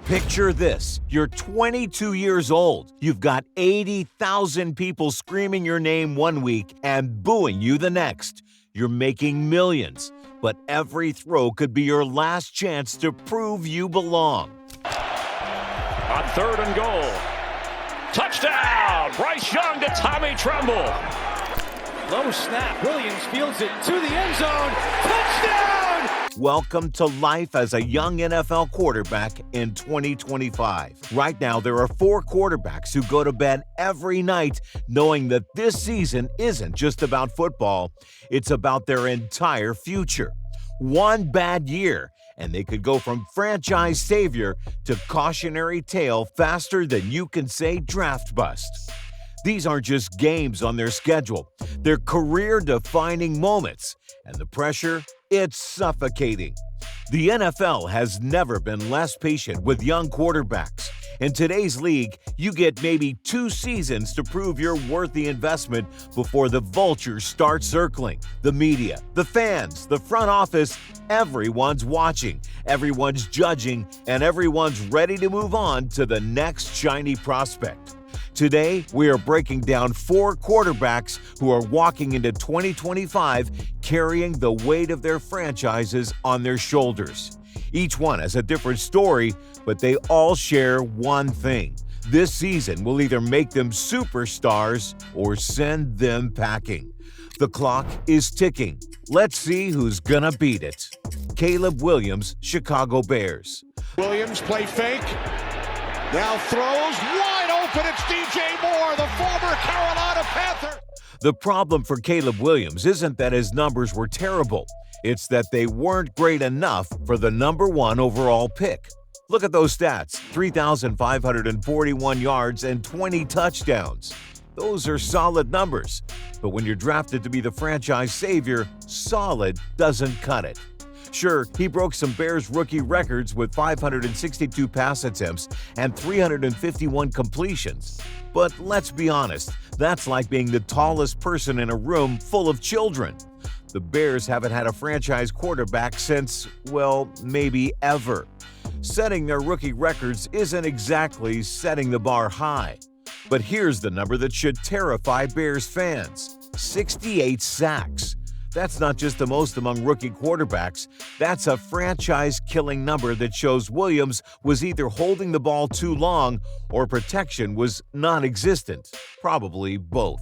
Picture this. You're 22 years old. You've got 80,000 people screaming your name one week and booing you the next. You're making millions, but every throw could be your last chance to prove you belong. On 3rd and goal. Touchdown! Bryce Young to Tommy Tremble. Low snap. Williams fields it to the end zone. Touchdown! Welcome to life as a young NFL quarterback in 2025. Right now, there are 4 quarterbacks who go to bed every night knowing that this season isn't just about football, it's about their entire future. One bad year, and they could go from franchise savior to cautionary tale faster than you can say draft bust. These aren't just games on their schedule, they're career-defining moments, and the pressure, it's suffocating. The NFL has never been less patient with young quarterbacks. In today's league, you get maybe 2 seasons to prove you're worth the investment before the vultures start circling. The media, the fans, the front office, everyone's watching, everyone's judging, and everyone's ready to move on to the next shiny prospect. Today, we are breaking down 4 quarterbacks who are walking into 2025 carrying the weight of their franchises on their shoulders. Each one has a different story, but they all share one thing. This season will either make them superstars or send them packing. The clock is ticking. Let's see who's gonna beat it. Caleb Williams, Chicago Bears. Williams play fake. Now throws wide open. It's DJ Moore, the former Carolina Panther. The problem for Caleb Williams isn't that his numbers were terrible. It's that they weren't great enough for the number 1 overall pick. Look at those stats, 3,541 yards and 20 touchdowns. Those are solid numbers. But when you're drafted to be the franchise savior, solid doesn't cut it. Sure, he broke some Bears rookie records with 562 pass attempts and 351 completions. But let's be honest, that's like being the tallest person in a room full of children. The Bears haven't had a franchise quarterback since, well, maybe ever. Setting their rookie records isn't exactly setting the bar high. But here's the number that should terrify Bears fans: 68 sacks. That's not just the most among rookie quarterbacks, that's a franchise-killing number that shows Williams was either holding the ball too long or protection was non-existent, probably both.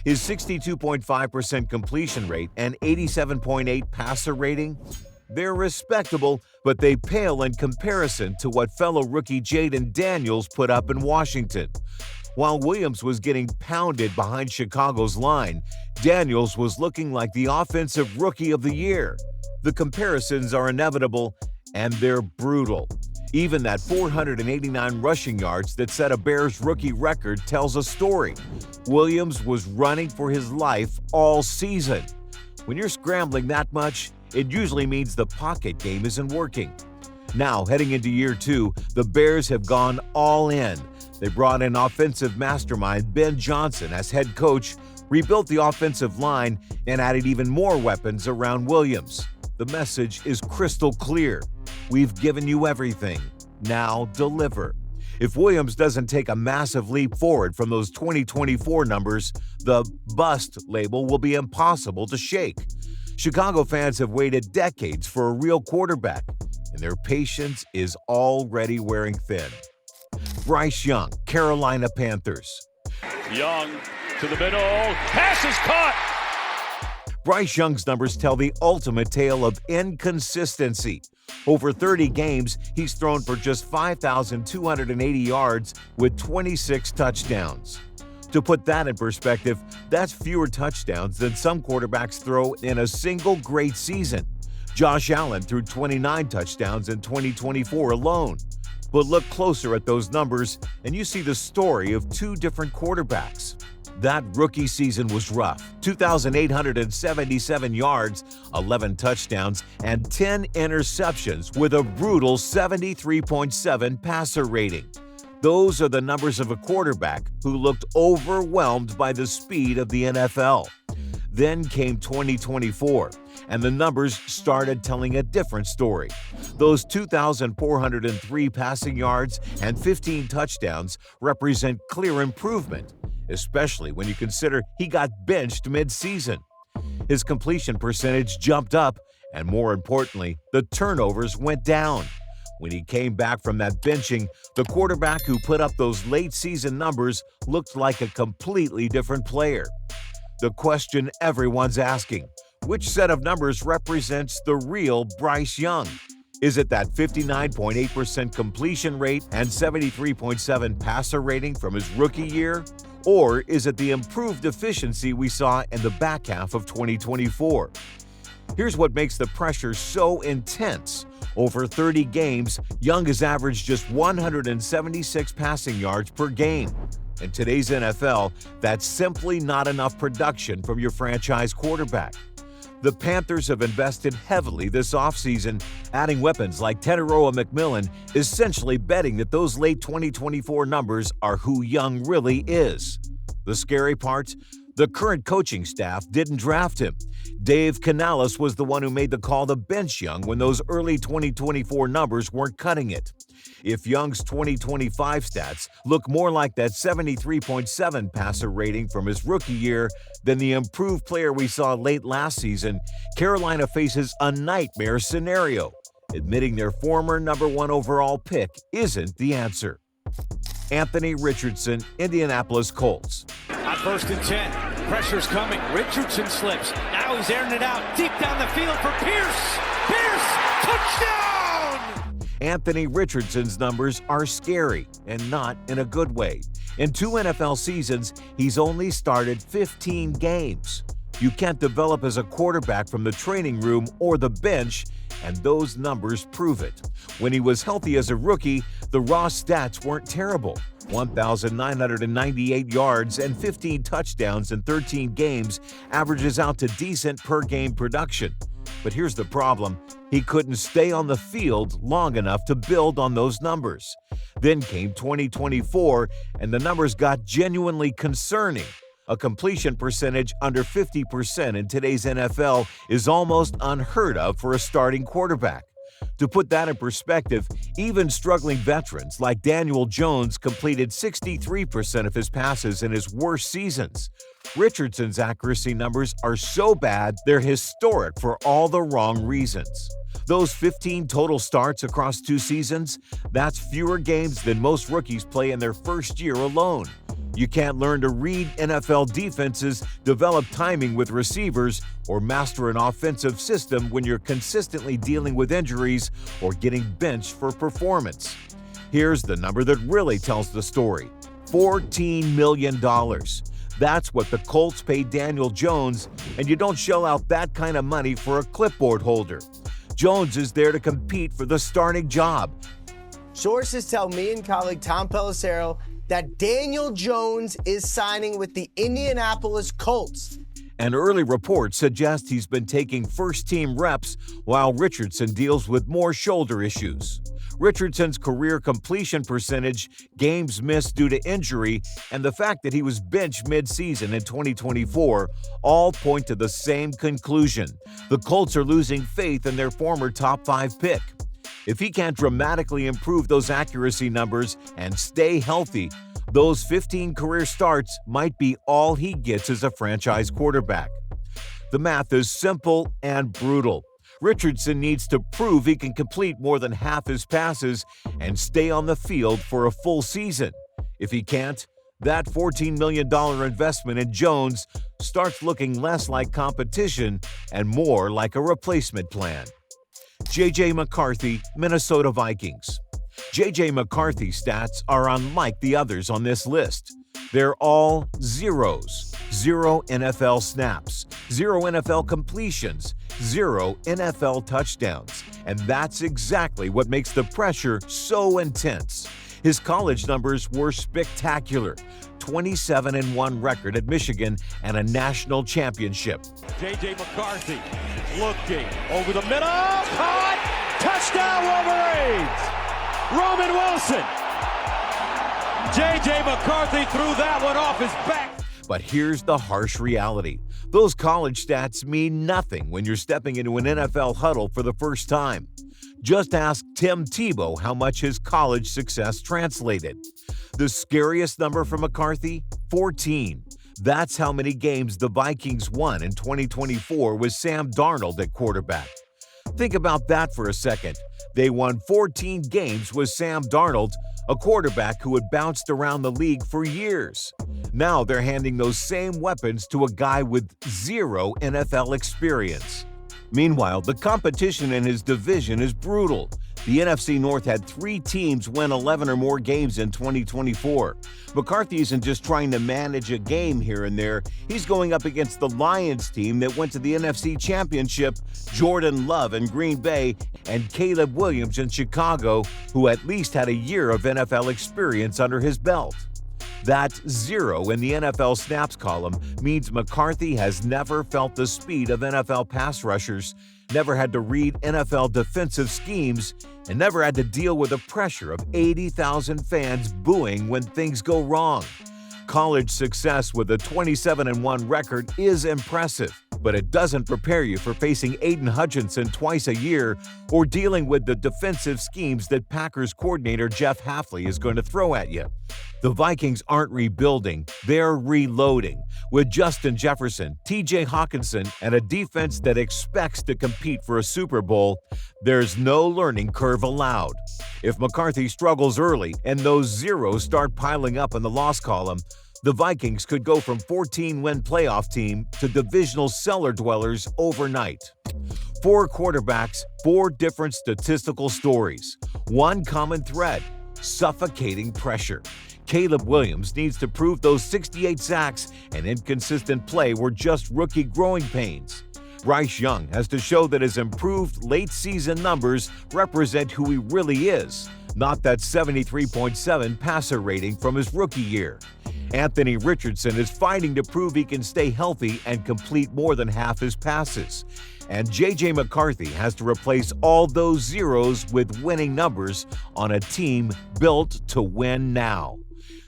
His 62.5% completion rate and 87.8 passer rating, they're respectable, but they pale in comparison to what fellow rookie Jaden Daniels put up in Washington. While Williams was getting pounded behind Chicago's line, Daniels was looking like the offensive rookie of the year. The comparisons are inevitable, and they're brutal. Even that 489 rushing yards that set a Bears rookie record tells a story. Williams was running for his life all season. When you're scrambling that much, it usually means the pocket game isn't working. Now, heading into year 2, the Bears have gone all in. They brought in offensive mastermind Ben Johnson as head coach, rebuilt the offensive line, and added even more weapons around Williams. The message is crystal clear. We've given you everything. Now deliver. If Williams doesn't take a massive leap forward from those 2024 numbers, the bust label will be impossible to shake. Chicago fans have waited decades for a real quarterback, and their patience is already wearing thin. Bryce Young, Carolina Panthers. Young to the middle. Pass is caught. Bryce Young's numbers tell the ultimate tale of inconsistency. Over 30 games, he's thrown for just 5,280 yards with 26 touchdowns. To put that in perspective, that's fewer touchdowns than some quarterbacks throw in a single great season. Josh Allen threw 29 touchdowns in 2024 alone. But look closer at those numbers, and you see the story of 2 different quarterbacks. That rookie season was rough. 2,877 yards, 11 touchdowns, and 10 interceptions with a brutal 73.7 passer rating. Those are the numbers of a quarterback who looked overwhelmed by the speed of the NFL. Then came 2024. and the numbers started telling a different story. Those 2,403 passing yards and 15 touchdowns represent clear improvement, especially when you consider he got benched mid-season. His completion percentage jumped up, and more importantly, the turnovers went down. When he came back from that benching, the quarterback who put up those late-season numbers looked like a completely different player. The question everyone's asking, which set of numbers represents the real Bryce Young? Is it that 59.8% completion rate and 73.7 passer rating from his rookie year? Or is it the improved efficiency we saw in the back half of 2024? Here's what makes the pressure so intense. Over 30 games, Young has averaged just 176 passing yards per game. In today's NFL, that's simply not enough production from your franchise quarterback. The Panthers have invested heavily this offseason, adding weapons like Teteroa McMillan, essentially betting that those late 2024 numbers are who Young really is. The scary part? The current coaching staff didn't draft him. Dave Canales was the one who made the call to bench Young when those early 2024 numbers weren't cutting it. If Young's 2025 stats look more like that 73.7 passer rating from his rookie year than the improved player we saw late last season, Carolina faces a nightmare scenario. Admitting their former number 1 overall pick isn't the answer. Anthony Richardson, Indianapolis Colts. On 1st and 10, pressure's coming. Richardson slips. Now he's airing it out deep down the field for Pierce. Pierce, touchdown! Anthony Richardson's numbers are scary, and not in a good way. In 2 NFL seasons, he's only started 15 games. You can't develop as a quarterback from the training room or the bench, and those numbers prove it. When he was healthy as a rookie, the raw stats weren't terrible. 1,998 yards and 15 touchdowns in 13 games averages out to decent per-game production. But here's the problem. He couldn't stay on the field long enough to build on those numbers. Then came 2024, and the numbers got genuinely concerning. A completion percentage under 50% in today's NFL is almost unheard of for a starting quarterback. To put that in perspective, even struggling veterans like Daniel Jones completed 63% of his passes in his worst seasons. Richardson's accuracy numbers are so bad they're historic for all the wrong reasons. Those 15 total starts across 2 seasons, that's fewer games than most rookies play in their first year alone. You can't learn to read NFL defenses, develop timing with receivers, or master an offensive system when you're consistently dealing with injuries or getting benched for performance. Here's the number that really tells the story: $14 million. That's what the Colts paid Daniel Jones, and you don't shell out that kind of money for a clipboard holder. Jones is there to compete for the starting job. Sources tell me and colleague Tom Pelissero that Daniel Jones is signing with the Indianapolis Colts. And early reports suggest he's been taking first-team reps while Richardson deals with more shoulder issues. Richardson's career completion percentage, games missed due to injury, and the fact that he was benched mid-season in 2024 all point to the same conclusion. The Colts are losing faith in their former top 5 pick. If he can't dramatically improve those accuracy numbers and stay healthy, those 15 career starts might be all he gets as a franchise quarterback. The math is simple and brutal. Richardson needs to prove he can complete more than half his passes and stay on the field for a full season. If he can't, that $14 million investment in Jones starts looking less like competition and more like a replacement plan. J.J. McCarthy, Minnesota Vikings. J.J. McCarthy's stats are unlike the others on this list. They're all zeros. 0 NFL snaps, 0 NFL completions, 0 NFL touchdowns. And that's exactly what makes the pressure so intense. His college numbers were spectacular. 27-1 record at Michigan and a national championship. J.J. McCarthy looking over the middle. Caught! Touchdown Wolverines! Roman Wilson. J.J. McCarthy threw that one off his back. But here's the harsh reality. Those college stats mean nothing when you're stepping into an NFL huddle for the first time. Just ask Tim Tebow how much his college success translated. The scariest number for McCarthy? 14. That's how many games the Vikings won in 2024 with Sam Darnold at quarterback. Think about that for a second. They won 14 games with Sam Darnold, a quarterback who had bounced around the league for years. Now they're handing those same weapons to a guy with zero NFL experience. Meanwhile, the competition in his division is brutal. The NFC North had 3 teams win 11 or more games in 2024. McCarthy isn't just trying to manage a game here and there. He's going up against the Lions team that went to the NFC Championship, Jordan Love in Green Bay, and Caleb Williams in Chicago, who at least had a year of NFL experience under his belt. That 0 in the NFL snaps column means McCarthy has never felt the speed of NFL pass rushers, never had to read NFL defensive schemes, and never had to deal with the pressure of 80,000 fans booing when things go wrong. College success with a 27-1 record is impressive, but it doesn't prepare you for facing Aiden Hutchinson twice a year or dealing with the defensive schemes that Packers coordinator Jeff Hafley is going to throw at you. The Vikings aren't rebuilding, they're reloading. With Justin Jefferson, TJ Hawkinson, and a defense that expects to compete for a Super Bowl, there's no learning curve allowed. If McCarthy struggles early and those zeros start piling up in the loss column, the Vikings could go from 14-win playoff team to divisional cellar dwellers overnight. 4 quarterbacks, 4 different statistical stories. One common thread: suffocating pressure. Caleb Williams needs to prove those 68 sacks and inconsistent play were just rookie growing pains. Bryce Young has to show that his improved late-season numbers represent who he really is, not that 73.7 passer rating from his rookie year. Anthony Richardson is fighting to prove he can stay healthy and complete more than half his passes. And J.J. McCarthy has to replace all those zeros with winning numbers on a team built to win now.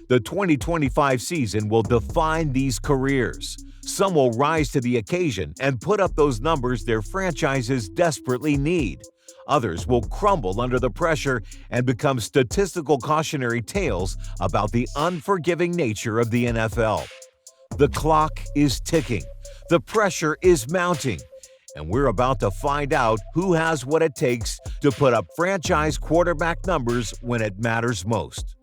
The 2025 season will define these careers. Some will rise to the occasion and put up those numbers their franchises desperately need. Others will crumble under the pressure and become statistical cautionary tales about the unforgiving nature of the NFL. The clock is ticking. The pressure is mounting. And we're about to find out who has what it takes to put up franchise quarterback numbers when it matters most.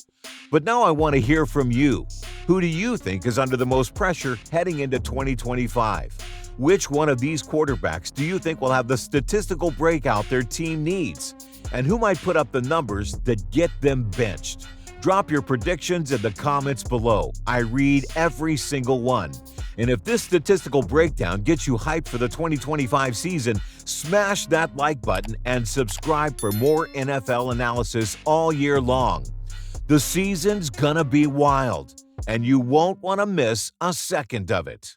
But now I want to hear from you. Who do you think is under the most pressure heading into 2025? Which one of these quarterbacks do you think will have the statistical breakout their team needs? And who might put up the numbers that get them benched? Drop your predictions in the comments below. I read every single one. And if this statistical breakdown gets you hyped for the 2025 season, smash that like button and subscribe for more NFL analysis all year long. The season's gonna be wild, and you won't want to miss a second of it.